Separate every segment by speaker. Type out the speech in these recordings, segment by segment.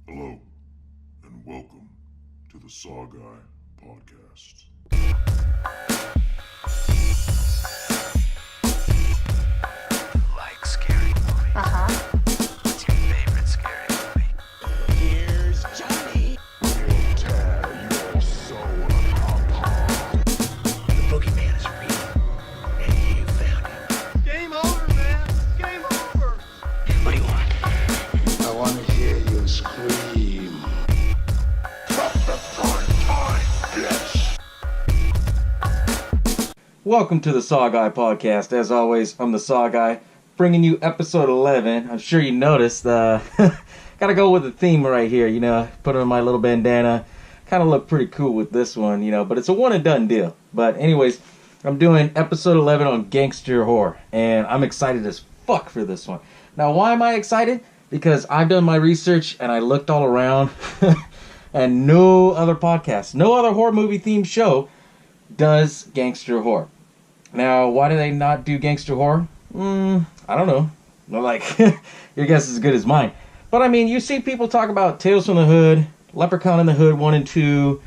Speaker 1: Hello, and welcome to the SaWGuy podcast.
Speaker 2: Like scary movies. What's your favorite scary movie?
Speaker 3: Here's Johnny.
Speaker 1: We'll tear your soul apart.
Speaker 3: The boogeyman is real, and you found him.
Speaker 4: Game over, man. Game over.
Speaker 3: What do you want?
Speaker 1: I want to hear you scream. Drop the prime time, bitch.
Speaker 5: Welcome to the SaWGuy podcast. As always, I'm the SaWGuy, bringing you episode 11. I'm sure you noticed, gotta go with the theme right here, put on my little bandana. Kind of look pretty cool with this one, but it's a one and done deal. But anyways, I'm doing episode 11 on gangster horror, and I'm excited as fuck for this one. Now, why am I excited? Because I've done my research, and I looked all around, and no other podcast, no other horror movie themed show does gangster horror. Now, why do they not do gangster horror? I don't know. Like, your guess is as good as mine. But, I mean, you see people talk about Tales from the Hood, Leprechaun in the Hood 1 and 2.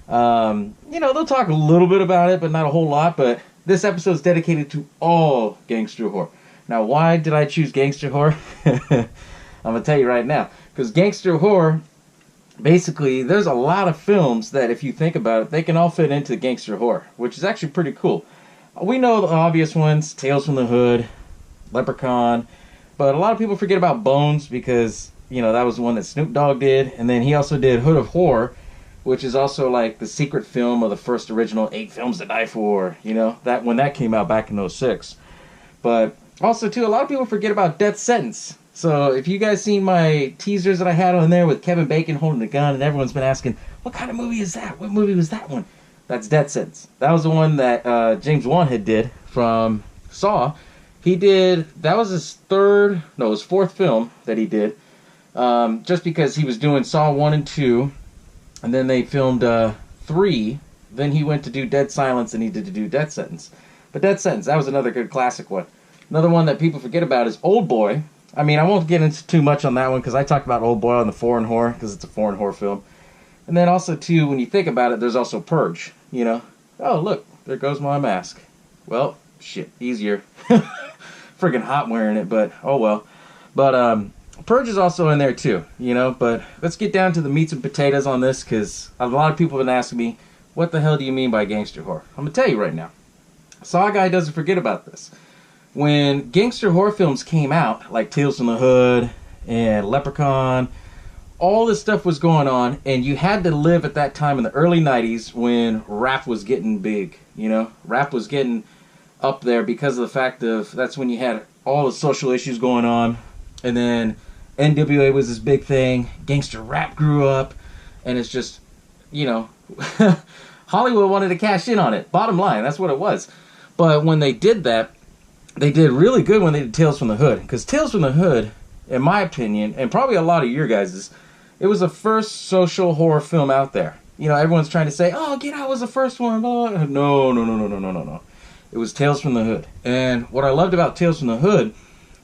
Speaker 5: They'll talk a little bit about it, but not a whole lot. But this episode is dedicated to all gangster horror. Now, why did I choose gangster horror? I'm going to tell you right now. Because gangster horror, basically, there's a lot of films that, if you think about it, they can all fit into gangster horror, which is actually pretty cool. We know the obvious ones, Tales from the Hood, Leprechaun, but a lot of people forget about Bones because, that was the one that Snoop Dogg did, and then he also did Hood of Horror, which is also like the secret film of the first original 8 Films to Die For, that when that came out back in 06. But also, too, a lot of people forget about Death Sentence. So if you guys seen my teasers that I had on there with Kevin Bacon holding a gun, and everyone's been asking, what kind of movie is that? What movie was that one? That's Death Sentence. That was the one that James Wan had did from Saw. That was his fourth film that he did. Just because he was doing Saw 1 and 2, and then they filmed 3, then he went to do Dead Silence, and he did to do Death Sentence. But Death Sentence, that was another good classic one. Another one that people forget about is Old Boy. I mean, I won't get into too much on that one, because I talked about Old Boy on the foreign horror, because it's a foreign horror film. And then also, too, when you think about it, there's also Purge, Oh, look, there goes my mask. Well, shit, easier. Friggin' hot wearing it, but oh well. But Purge is also in there, too, But let's get down to the meats and potatoes on this, because a lot of people have been asking me, what the hell do you mean by gangster horror? I'm going to tell you right now. SaWGuy doesn't forget about this. When gangster horror films came out, like Tales from the Hood and Leprechaun, all this stuff was going on, and you had to live at that time in the early 90s when rap was getting big, Rap was getting up there because of the fact of that's when you had all the social issues going on, and then NWA was this big thing, gangster rap grew up, and it's just, Hollywood wanted to cash in on it. Bottom line, that's what it was. But when they did that, they did really good when they did Tales from the Hood. Because Tales from the Hood, in my opinion, and probably a lot of your guys's, it was the first social horror film out there. Everyone's trying to say, oh, Get Out was the first one. No. It was Tales from the Hood. And what I loved about Tales from the Hood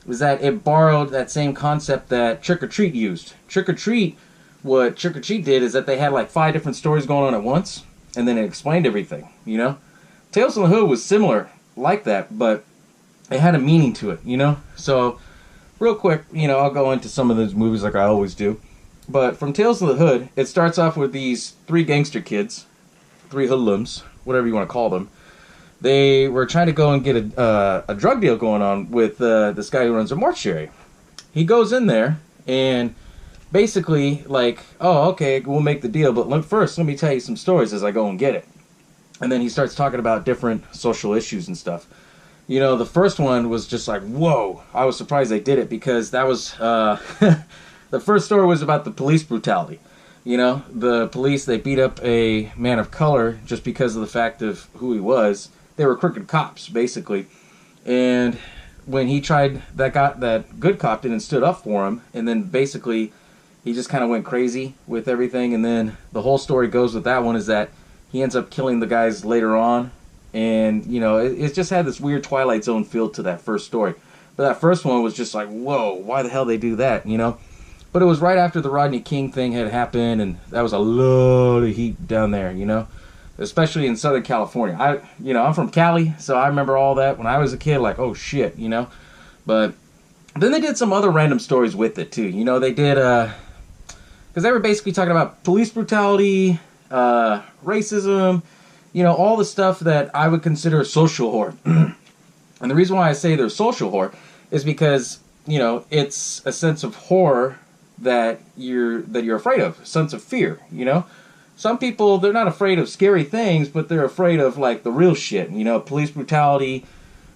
Speaker 5: was that it borrowed that same concept that Trick or Treat used. What Trick or Treat did is that they had like 5 different stories going on at once, and then it explained everything, Tales from the Hood was similar like that, but it had a meaning to it, So, real quick, I'll go into some of those movies like I always do. But from Tales of the Hood, it starts off with these 3 gangster kids, 3 hoodlums, whatever you want to call them. They were trying to go and get a drug deal going on with this guy who runs a mortuary. He goes in there and basically like, oh, okay, we'll make the deal, but first let me tell you some stories as I go and get it. And then he starts talking about different social issues and stuff. The first one was just like, whoa, I was surprised they did it because that was... The first story was about the police brutality. The police, they beat up a man of color just because of the fact of who he was. They were crooked cops, basically. And when he tried, that good cop didn't stood up for him. And then basically, he just kind of went crazy with everything. And then the whole story goes with that one is that he ends up killing the guys later on. And, it just had this weird Twilight Zone feel to that first story. But that first one was just like, whoa, why the hell they do that, But it was right after the Rodney King thing had happened, and that was a lot of heat down there, you know, especially in Southern California. I'm from Cali, so I remember all that when I was a kid, like, oh shit, you know. But then they did some other random stories with it too. You know, they did because they were basically talking about police brutality, racism, you know, all the stuff that I would consider social horror. And the reason why I say they're social horror is because, you know, it's a sense of horror that you're afraid of, a sense of fear, you know. Some people, they're not afraid of scary things, but they're afraid of, like, the real shit, you know, police brutality.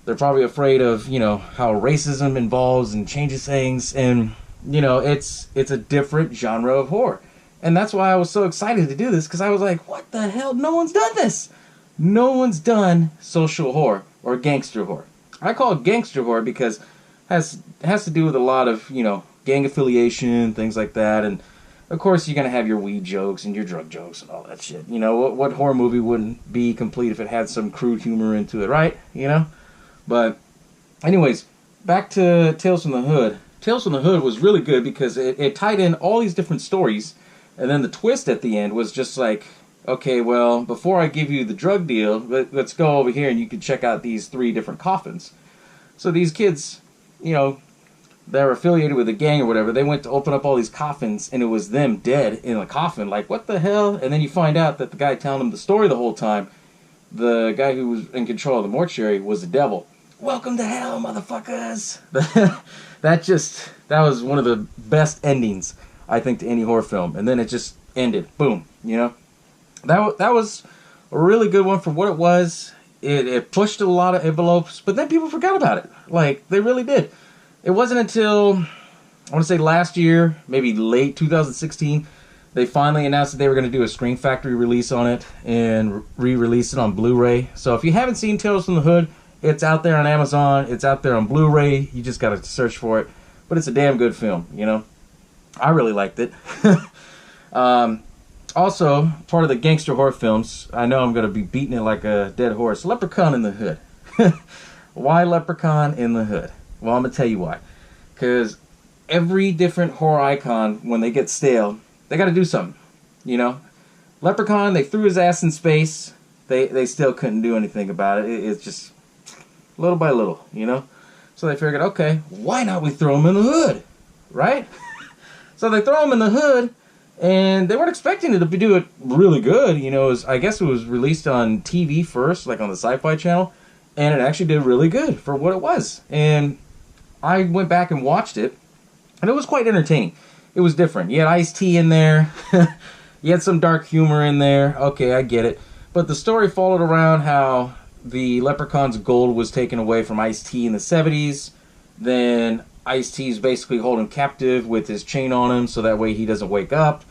Speaker 5: They're probably afraid of, you know, how racism involves and changes things, and, you know, it's a different genre of horror. And that's why I was so excited to do this, because I was like, what the hell? No one's done this. No one's done social horror or gangster horror. I call it gangster horror because it has to do with a lot of, you know, gang affiliation, things like that. And, of course, you're going to have your weed jokes and your drug jokes and all that shit. You know, what horror movie wouldn't be complete if it had some crude humor into it, right? You know? But, anyways, back to Tales from the Hood. Tales from the Hood was really good because it tied in all these different stories. And then the twist at the end was just like, okay, well, before I give you the drug deal, let's go over here and you can check out these 3 different coffins. So these kids, you know, they're affiliated with a gang or whatever. They went to open up all these coffins, and it was them dead in a coffin. Like, what the hell? And then you find out that the guy telling them the story the whole time, the guy who was in control of the mortuary, was the devil. Welcome to hell, motherfuckers! That was one of the best endings, I think, to any horror film. And then it just ended. Boom. You know? That was a really good one for what it was. It pushed a lot of envelopes, but then people forgot about it. Like, they really did. It wasn't until, I want to say last year, maybe late 2016, they finally announced that they were going to do a Scream Factory release on it and re-release it on Blu-ray. So if you haven't seen Tales from the Hood, it's out there on Amazon. It's out there on Blu-ray. You just got to search for it. But it's a damn good film, you know. I really liked it. Also, part of the gangster horror films, I know I'm going to be beating it like a dead horse, Leprechaun in the Hood. Why Leprechaun in the Hood? Well, I'm going to tell you why. Because every different horror icon, when they get stale, they got to do something, you know? Leprechaun, they threw his ass in space. They still couldn't do anything about it. It's just little by little, you know? So they figured, okay, why not we throw him in the hood, right? So they throw him in the hood, and they weren't expecting it to do it really good. You know, I guess it was released on TV first, like on the Sci-Fi Channel, and it actually did really good for what it was. And I went back and watched it, and it was quite entertaining. It was different. You had Ice-T in there. You had some dark humor in there. Okay, I get it. But the story followed around how the Leprechaun's gold was taken away from Ice-T in the 70s. Then Ice-T's basically holding captive with his chain on him so that way he doesn't wake up.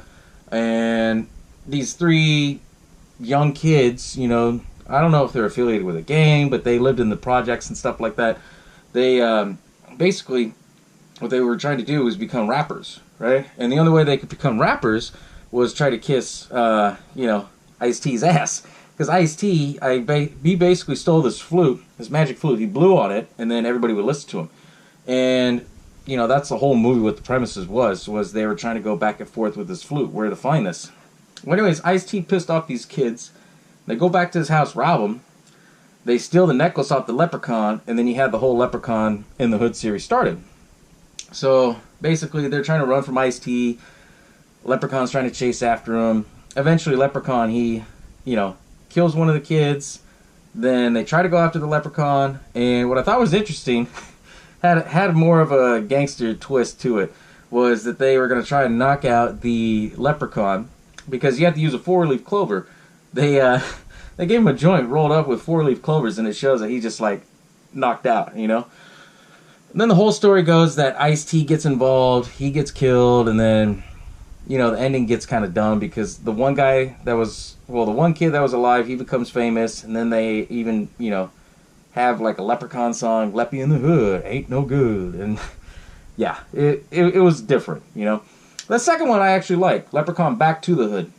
Speaker 5: And these 3 young kids, you know, I don't know if they're affiliated with a gang, but they lived in the projects and stuff like that. They basically, what they were trying to do was become rappers, right? And the only way they could become rappers was try to kiss, you know, Ice-T's ass. Because Ice-T, he basically stole this flute, this magic flute. He blew on it, and then everybody would listen to him. And, you know, that's the whole movie, what the premises was they were trying to go back and forth with this flute, where to find this. Well, anyways, Ice-T pissed off these kids. They go back to his house, rob him. They steal the necklace off the Leprechaun, and then you had the whole Leprechaun in the Hood series started. So, basically, they're trying to run from Ice-T. Leprechaun's trying to chase after him. Eventually, Leprechaun, he, you know, kills one of the kids. Then they try to go after the Leprechaun. And what I thought was interesting, had more of a gangster twist to it, was that they were going to try and knock out the Leprechaun because you have to use a 4-leaf clover. They gave him a joint rolled up with 4-leaf clovers, and it shows that he just, like, knocked out, you know? And then the whole story goes that Ice-T gets involved, he gets killed, and then, you know, the ending gets kind of dumb because the one guy that was, well, the one kid that was alive, he becomes famous, and then they even, you know, have like a Leprechaun song, Leppy in the Hood, ain't no good, and yeah, it was different, you know. The second one I actually liked, Leprechaun Back to the Hood.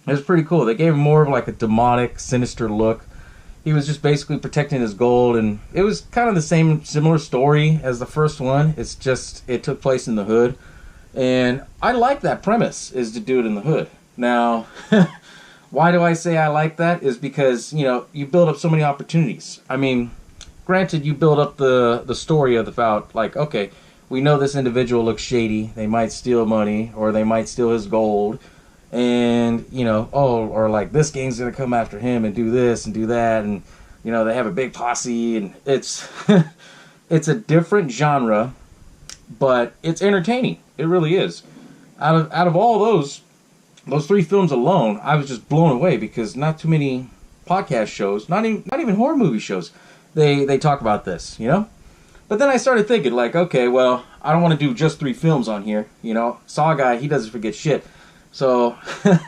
Speaker 5: It was pretty cool. They gave him more of like a demonic, sinister look. He was just basically protecting his gold, and it was kind of the similar story as the first one. It's just, it took place in the hood. And I like that premise, is to do it in the hood. Now, why do I say I like that? Is because, you know, you build up so many opportunities. I mean, granted, you build up the story of about, like, okay, we know this individual looks shady. They might steal money, or they might steal his gold. And, you know, or like, this gang's going to come after him and do this and do that. And, you know, they have a big posse. And it's, it's a different genre, but it's entertaining. It really is. Out of all those 3 films alone, I was just blown away, because not too many podcast shows, not even horror movie shows, they talk about this, you know? But then I started thinking, like, okay, well, I don't want to do just 3 films on here, you know? SaWGuy, he doesn't forget shit. So I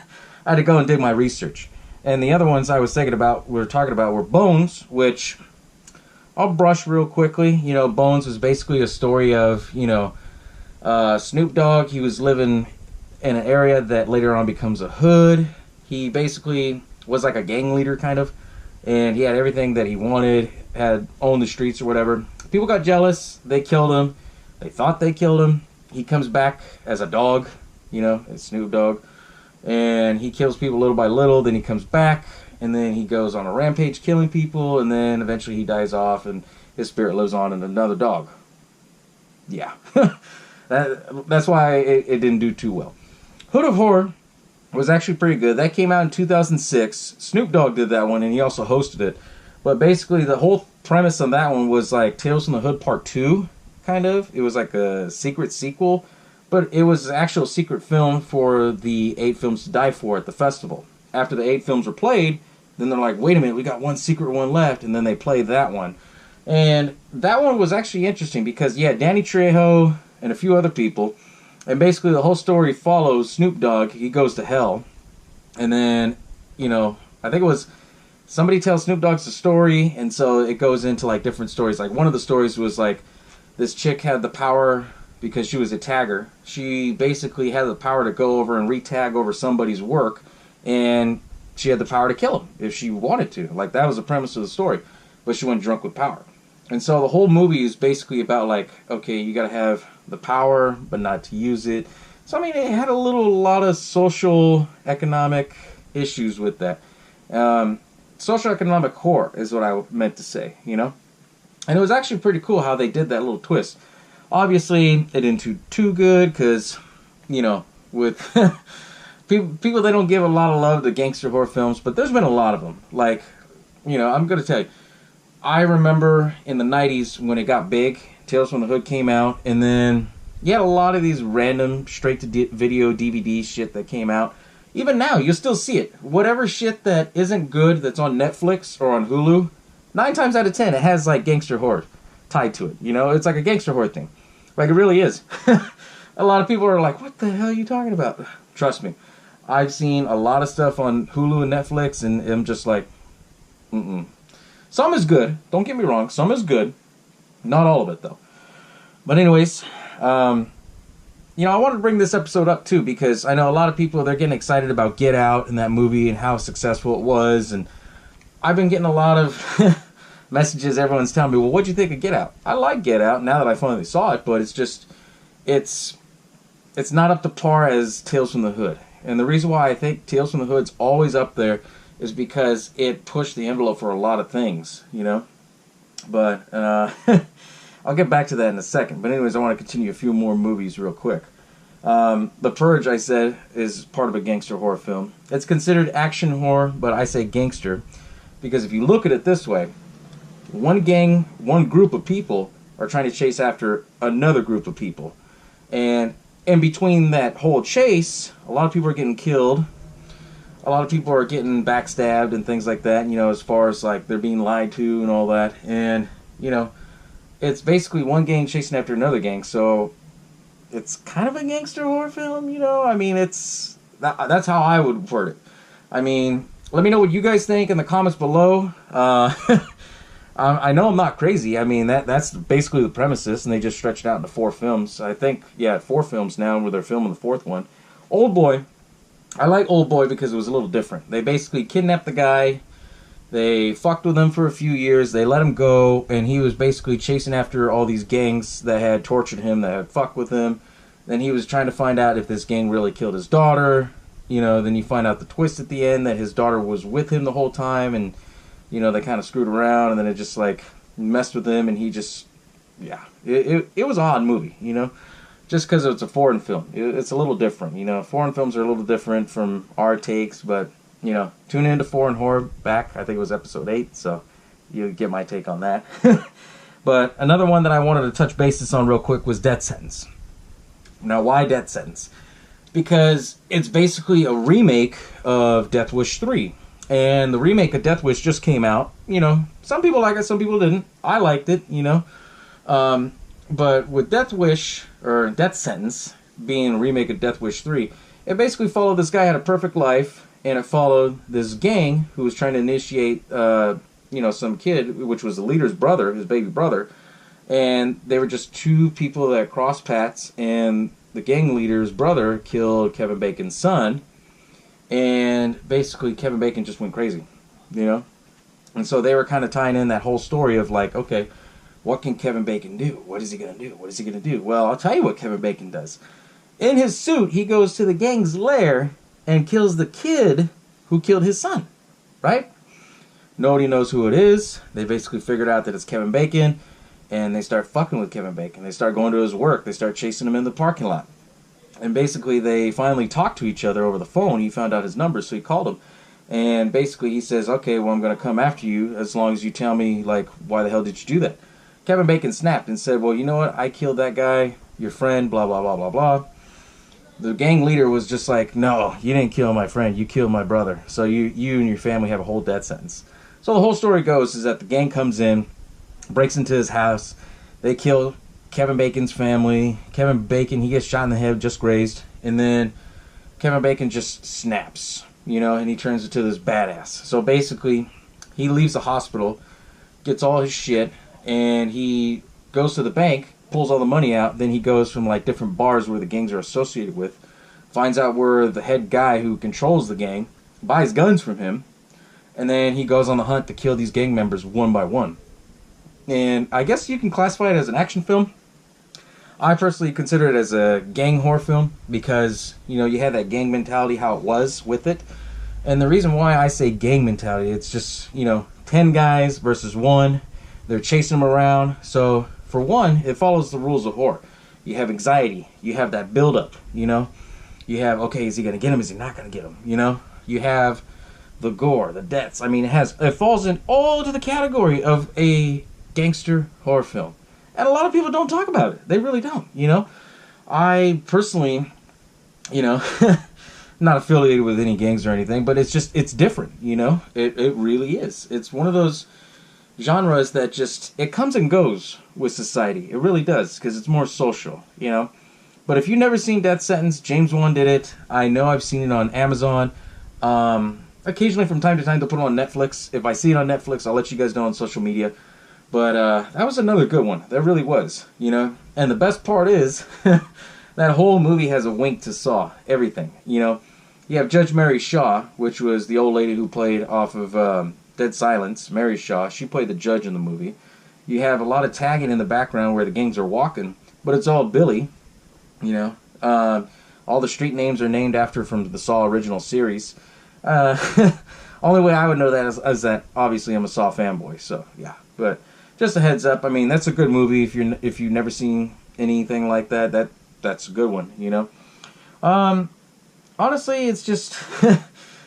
Speaker 5: had to go and dig my research. And the other ones I was thinking about, we were talking about, were Bones, which I'll brush real quickly. You know, Bones was basically a story of, you know, Snoop Dogg. He was living in an area that later on becomes a hood. He basically was like a gang leader, kind of. And he had everything that he wanted, had owned the streets or whatever. People got jealous. They killed him. They thought they killed him. He comes back as a dog, you know, as Snoop Dogg. And he kills people little by little. Then he comes back. And then he goes on a rampage killing people. And then eventually he dies off. And his spirit lives on in another dog. Yeah. That's why it didn't do too well. Hood of Horror was actually pretty good. That came out in 2006. Snoop Dogg did that one, and he also hosted it. But basically, the whole premise on that one was like Tales from the Hood Part 2, kind of. It was like a secret sequel, but it was an actual secret film for the 8 Films to Die For at the festival. After the 8 films were played, then they're like, wait a minute, we got one secret one left, and then they played that one. And that one was actually interesting because, yeah, Danny Trejo and a few other people, and basically the whole story follows Snoop Dogg. He goes to hell, and then, you know, I think it was somebody tells Snoop Dogg's the story, and so it goes into like different stories. Like one of the stories was like this chick had the power because she was a tagger. She basically had the power to go over and re-tag over somebody's work, and she had the power to kill him if she wanted to. Like, that was the premise of the story, but she went drunk with power. And so the whole movie is basically about like, okay, you gotta have the power, but not to use it. So I mean, it had a lot of social economic issues with that. Social economic horror is what I meant to say, you know? And it was actually pretty cool how they did that little twist. Obviously, it didn't do too good, because, you know, with people, they don't give a lot of love to gangster horror films, but there's been a lot of them. Like, you know, I'm gonna tell you, I remember in the 90s when it got big, Tales from the Hood came out, and then you had a lot of these random straight-to-video DVD shit that came out. Even now, you'll still see it. Whatever shit that isn't good that's on Netflix or on Hulu, 9 times out of 10, it has, like, gangster horror tied to it. You know, it's like a gangster horror thing. Like, it really is. A lot of people are like, what the hell are you talking about? Trust me. I've seen a lot of stuff on Hulu and Netflix, and I'm just like, Some is good. Don't get me wrong. Some is good. Not all of it, though. But anyways, you know, I wanted to bring this episode up, too, because I know a lot of people, they're getting excited about Get Out and that movie and how successful it was. And I've been getting a lot of messages. Everyone's telling me, well, what'd you think of Get Out? I like Get Out now that I finally saw it, but it's just, it's not up to par as Tales from the Hood. And the reason why I think Tales from the Hood's always up there is because it pushed the envelope for a lot of things, you know? But, I'll get back to that in a second. But anyways, I want to continue a few more movies real quick. The Purge, I said, is part of a gangster horror film. It's considered action horror, but I say gangster, because if you look at it this way, one gang, one group of people are trying to chase after another group of people. And in between that whole chase, a lot of people are getting killed. A lot of people are getting backstabbed and things like that, you know, as far as, like, they're being lied to and all that. And, you know, it's basically one gang chasing after another gang, so it's kind of a gangster horror film, you know? I mean, that's how I would word it. I mean, let me know what you guys think in the comments below. I know I'm not crazy. I mean, that's basically the premises, and they just stretched it out into 4 films. I think, yeah, 4 films now, where they're filming the 4th one. Old Boy. I like Old Boy because it was a little different. They basically kidnapped the guy. They fucked with him for a few years. They let him go, and he was basically chasing after all these gangs that had tortured him, that had fucked with him. Then he was trying to find out if this gang really killed his daughter. Then you find out the twist at the end that his daughter was with him the whole time, and they kind of screwed around, and then it just like messed with him, and he just, yeah, it was an odd movie, just because it's a foreign film. It's a little different, Foreign films are a little different from our takes, but tune into Foreign Horror back. I think it was episode 8, so you get my take on that. But another one that I wanted to touch basis on real quick was Death Sentence. Now, why Death Sentence? Because it's basically a remake of Death Wish 3. And the remake of Death Wish just came out. Some people like it, some people didn't. I liked it, But with Death Wish, or Death Sentence, being a remake of Death Wish 3, it basically followed this guy had a perfect life, and it followed this gang who was trying to initiate, some kid, which was the leader's brother, his baby brother. And they were just two people that crossed paths, and the gang leader's brother killed Kevin Bacon's son, and basically Kevin Bacon just went crazy, And so they were kind of tying in that whole story of like, okay, what can Kevin Bacon do? What is he going to do? What is he going to do? Well, I'll tell you what Kevin Bacon does. In his suit, he goes to the gang's lair and kills the kid who killed his son, right? Nobody knows who it is. They basically figured out that it's Kevin Bacon, and they start fucking with Kevin Bacon. They start going to his work. They start chasing him in the parking lot. And basically, they finally talked to each other over the phone. He found out his number, so he called him. And basically, he says, okay, well, I'm going to come after you as long as you tell me, like, why the hell did you do that? Kevin Bacon snapped and said, well, you know what? I killed that guy, your friend, blah, blah, blah, blah, blah. The gang leader was just like, no, you didn't kill my friend. You killed my brother. So you and your family have a whole death sentence. So the whole story goes is that the gang comes in, breaks into his house. They kill Kevin Bacon's family. Kevin Bacon, he gets shot in the head, just grazed. And then Kevin Bacon just snaps, and he turns into this badass. So basically, he leaves the hospital, gets all his shit, and he goes to the bank, pulls all the money out. Then he goes from like different bars where the gangs are associated with, finds out where the head guy who controls the gang, buys guns from him, and then he goes on the hunt to kill these gang members one by one. And I guess you can classify it as an action film. I personally consider it as a gang horror film because, you had that gang mentality, how it was with it. And the reason why I say gang mentality, it's just, 10 guys versus one. They're chasing them around. So, for one, it follows the rules of horror. You have anxiety. You have that buildup, You have, okay, is he going to get him? Is he not going to get him? You have the gore, the deaths. I mean, it falls in all to the category of a gangster horror film. And a lot of people don't talk about it. They really don't, I personally, not affiliated with any gangs or anything, but it's different, It really is. It's one of those genres that it comes and goes with society. It really does, because it's more social, But if you've never seen Death Sentence, James Wan did it. I know I've seen it on Amazon. Occasionally, from time to time, they'll put it on Netflix. If I see it on Netflix, I'll let you guys know on social media. But that was another good one. That really was, And the best part is, that whole movie has a wink to Saw. Everything, You have Judge Mary Shaw, which was the old lady who played off of Dead Silence, Mary Shaw. She played the judge in the movie. You have a lot of tagging in the background where the gangs are walking, but it's all Billy, all the street names are named after from the Saw original series. Only way I would know that is that obviously I'm a Saw fanboy, so yeah. But just a heads up. I mean, that's a good movie if you've never seen anything like that. That's a good one, Honestly, it's just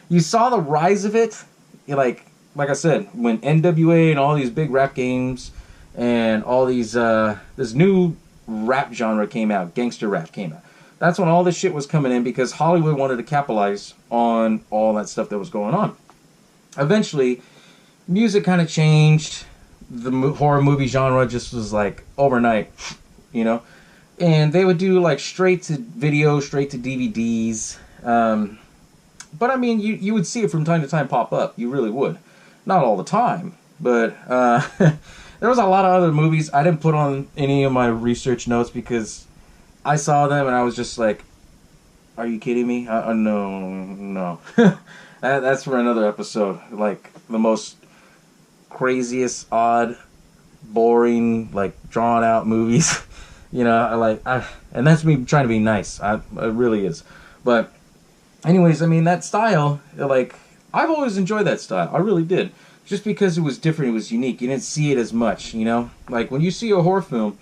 Speaker 5: you saw the rise of it. Like I said, when NWA and all these big rap games and all these this new rap genre came out, gangster rap came out. That's when all this shit was coming in because Hollywood wanted to capitalize on all that stuff that was going on. Eventually, music kind of changed. The horror movie genre just was like overnight, And they would do like straight to video, straight to DVDs. But I mean, you would see it from time to time pop up. You really would. Not all the time, but there was a lot of other movies. I didn't put on any of my research notes because I saw them and I was just like, are you kidding me? No. That's for another episode. Like the most craziest, odd, boring, like drawn out movies. You know, and that's me trying to be nice. It really is. But anyways, I mean, that style, like, I've always enjoyed that style. I really did. Just because it was different, it was unique. You didn't see it as much, you know? Like, when you see a horror film,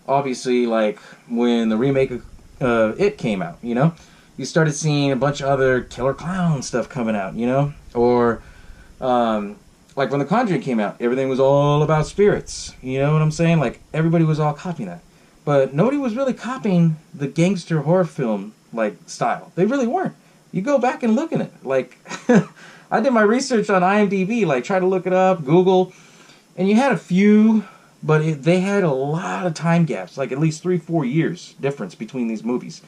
Speaker 5: obviously, like, when the remake of It came out, you know? You started seeing a bunch of other killer clown stuff coming out, you know? Or, like, when The Conjuring came out, everything was all about spirits. You know what I'm saying? Like, everybody was all copying that. But nobody was really copying the gangster horror film, like, style. They really weren't. You go back and look at it. Like, I did my research on IMDb, like, try to look it up, Google, and you had a few, but they had a lot of time gaps, like at least 3-4 years difference between these movies.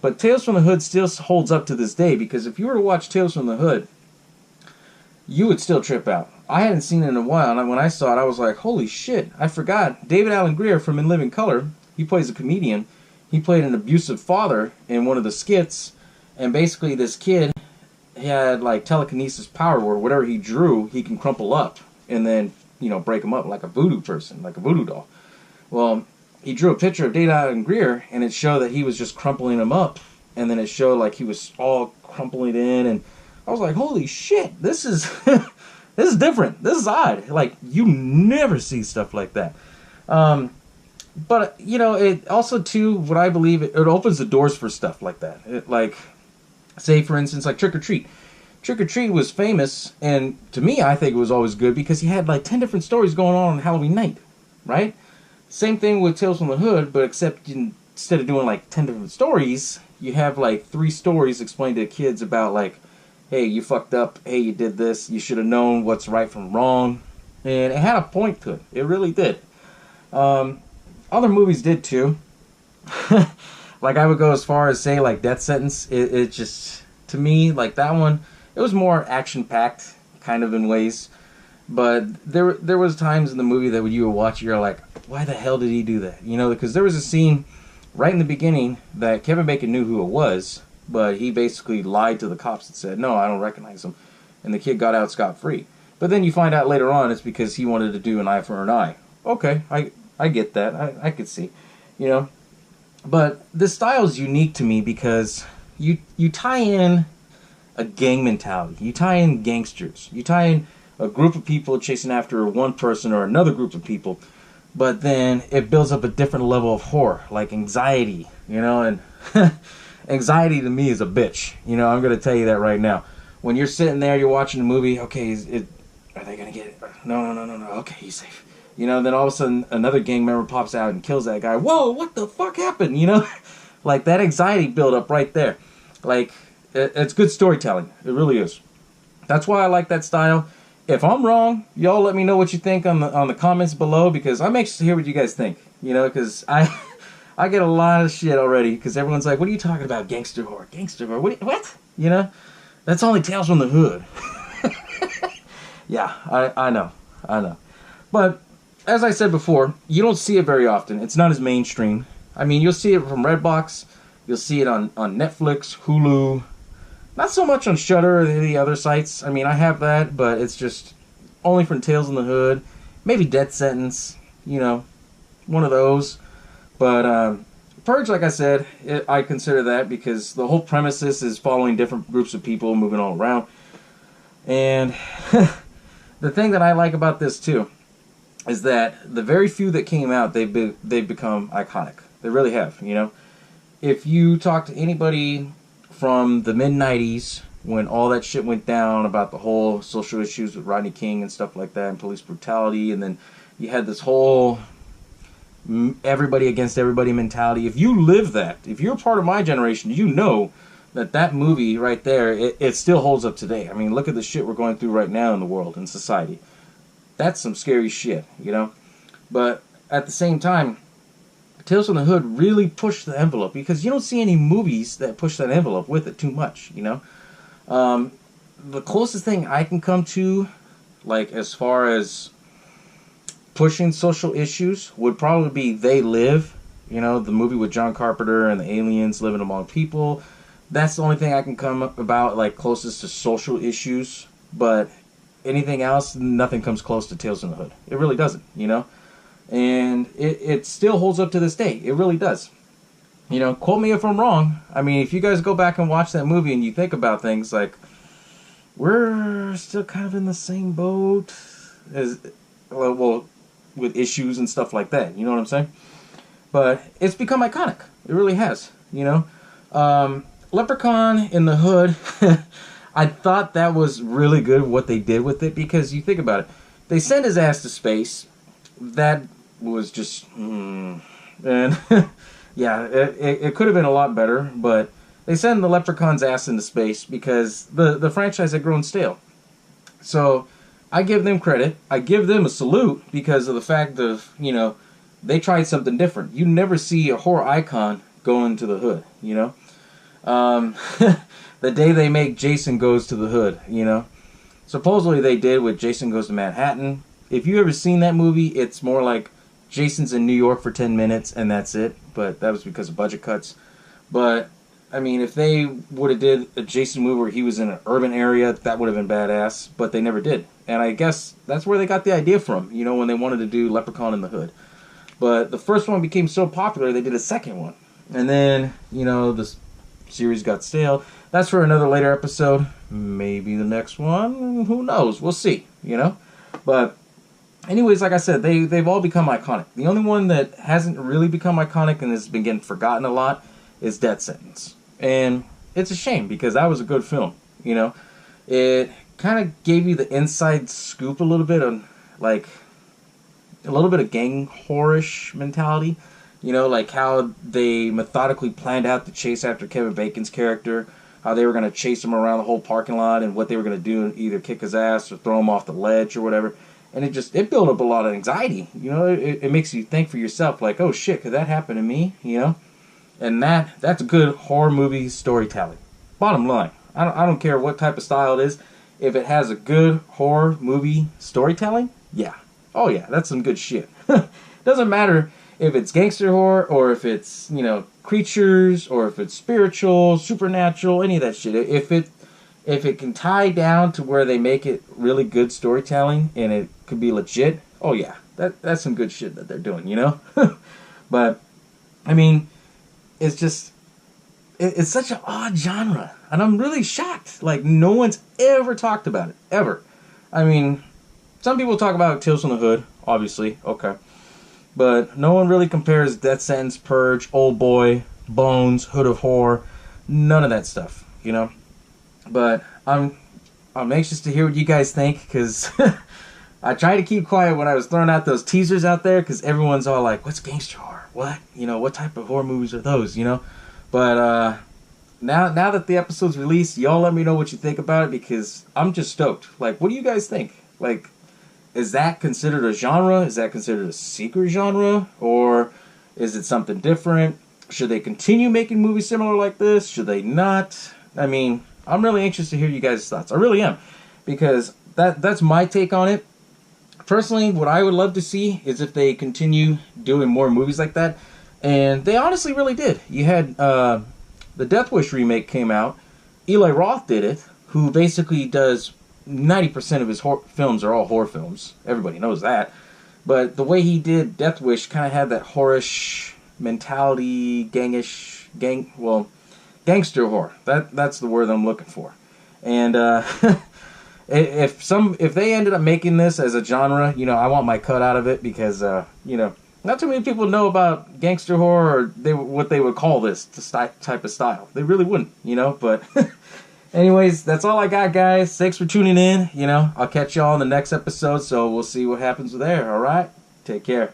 Speaker 5: But Tales from the Hood still holds up to this day, because if you were to watch Tales from the Hood, you would still trip out. I hadn't seen it in a while, and when I saw it, I was like, holy shit, I forgot. David Alan Grier from In Living Color, he plays a comedian. He played an abusive father in one of the skits, and basically this kid, he had like telekinesis power where whatever he drew, he can crumple up and then, you know, break him up like a voodoo person, like a voodoo doll. Well, he drew a picture of David Alan Grier, and it showed that he was just crumpling him up, and then it showed like he was all crumpling in, and I was like, holy shit, this is this is different. This is odd. Like, you never see stuff like that. But, you know, it also, too, what I believe, it opens the doors for stuff like that. It, like, say, for instance, like Trick or Treat. Trick or Treat was famous, and to me, I think it was always good because he had like 10 different stories going on Halloween night, right? Same thing with Tales from the Hood, but except instead of doing like 10 different stories, you have like 3 stories explained to kids about like, hey, you fucked up, hey, you did this, you should have known what's right from wrong. And it had a point to it. It really did. Other movies did too. Like, I would go as far as say like Death Sentence. It just, to me, like that one, it was more action-packed, kind of in ways. But there was times in the movie that when you would watch, you're like, why the hell did he do that? You know, because there was a scene right in the beginning that Kevin Bacon knew who it was, but he basically lied to the cops and said, no, I don't recognize him. And the kid got out scot-free. But then you find out later on it's because he wanted to do an eye for an eye. Okay, I get that. I could see, you know. But this style is unique to me because you tie in a gang mentality. You tie in gangsters. You tie in a group of people chasing after one person or another group of people. But then it builds up a different level of horror, like anxiety, you know. And anxiety to me is a bitch. You know, I'm going to tell you that right now. When you're sitting there, you're watching a movie, okay, are they going to get it? No. Okay, he's safe. You know, then all of a sudden another gang member pops out and kills that guy. Whoa, what the fuck happened? You know, like that anxiety build up right there. Like, it's good storytelling. It really is. That's why I like that style. If I'm wrong, y'all let me know what you think on the comments below, because I'm anxious to hear what you guys think. You know, because I get a lot of shit already because everyone's like, what are you talking about? Gangster horror. What? You know, that's only Tales from the Hood. Yeah, I know. But as I said before, you don't see it very often. It's not as mainstream. I mean, you'll see it from Redbox. You'll see it on Netflix, Hulu. Not so much on Shudder or the other sites. I mean, I have that, but it's just only from Tales in the Hood. Maybe Death Sentence, you know, one of those. But Purge, like I said, I consider that because the whole premises is following different groups of people moving all around. And the thing that I like about this, too, is that the very few that came out, they've become iconic. They really have, you know. If you talk to anybody from the mid-90s, when all that shit went down about the whole social issues with Rodney King and stuff like that, and police brutality, and then you had this whole everybody against everybody mentality. If you live that, if you're part of my generation, you know that movie right there, it still holds up today. I mean, look at the shit we're going through right now in the world, in society. That's some scary shit, you know? But at the same time, Tales from the Hood really pushed the envelope because you don't see any movies that push that envelope with it too much, you know? The closest thing I can come to, like, as far as pushing social issues would probably be They Live, you know, the movie with John Carpenter and the aliens living among people. That's the only thing I can come up about, like, closest to social issues. But anything else, nothing comes close to Tales from the Hood. It really doesn't, you know? And it still holds up to this day. It really does. You know, quote me if I'm wrong. I mean, if you guys go back and watch that movie and you think about things like, we're still kind of in the same boat as, well, with issues and stuff like that. You know what I'm saying? But it's become iconic. It really has, you know. Leprechaun in the Hood, I thought that was really good what they did with it, because you think about it. They sent his ass to space. That was just... and yeah, it could have been a lot better, but they sent the Leprechaun's ass into space because the franchise had grown stale. So I give them credit. I give them a salute because of the fact of, you know, they tried something different. You never see a horror icon go into the hood, you know. The day they make Jason Goes to the Hood, you know. Supposedly they did with Jason Goes to Manhattan. If you ever seen that movie, it's more like Jason's in New York for 10 minutes and that's it. But that was because of budget cuts. But, I mean, if they would have did a Jason movie where he was in an urban area, that would have been badass. But they never did. And I guess that's where they got the idea from, you know, when they wanted to do Leprechaun in the Hood. But the first one became so popular, they did a second one. And then, you know, the series got stale. That's for another later episode. Maybe the next one. Who knows? We'll see, you know. But anyways, like I said, they've all become iconic. The only one that hasn't really become iconic and has been getting forgotten a lot is Death Sentence. And it's a shame because that was a good film, you know. It kind of gave you the inside scoop a little bit on, like, a little bit of gang horror-ish mentality. You know, like how they methodically planned out the chase after Kevin Bacon's character, how they were going to chase him around the whole parking lot and what they were going to do, either kick his ass or throw him off the ledge or whatever. And it built up a lot of anxiety. You know, it makes you think for yourself, like, oh shit, could that happen to me? You know? And that's good horror movie storytelling. Bottom line, I don't care what type of style it is. If it has a good horror movie storytelling, yeah. Oh yeah, that's some good shit. Doesn't matter if it's gangster horror or if it's, you know, creatures or if it's spiritual, supernatural, any of that shit. If it can tie down to where they make it really good storytelling and it could be legit, oh yeah, that's some good shit that they're doing, you know? But, I mean, it's just, it's such an odd genre. And I'm really shocked. Like, no one's ever talked about it. Ever. I mean, some people talk about Tales from the Hood, obviously. Okay. But no one really compares Death Sentence, Purge, Old Boy, Bones, Hood of Horror. None of that stuff, you know? But I'm anxious to hear what you guys think, because I tried to keep quiet when I was throwing out those teasers out there, because everyone's all like, what's gangster horror? What? You know, what type of horror movies are those, you know? But now that the episode's released, y'all let me know what you think about it, because I'm just stoked. Like, what do you guys think? Like, is that considered a genre? Is that considered a secret genre? Or is it something different? Should they continue making movies similar like this? Should they not? I mean, I'm really anxious to hear you guys' thoughts. I really am. Because that's my take on it. Personally, what I would love to see is if they continue doing more movies like that. And they honestly really did. You had the Death Wish remake came out. Eli Roth did it, who basically does 90% of his films are all horror films. Everybody knows that. But the way he did Death Wish kind of had that horrorish mentality, gangster horror. That's the word I'm looking for. And if they ended up making this as a genre, you know, I want my cut out of it, because you know, not too many people know about gangster horror, or what they would call this type of style. They really wouldn't, you know. But anyways, that's all I got, guys. Thanks for tuning in. You know, I'll catch y'all in the next episode, so we'll see what happens there, alright? Take care.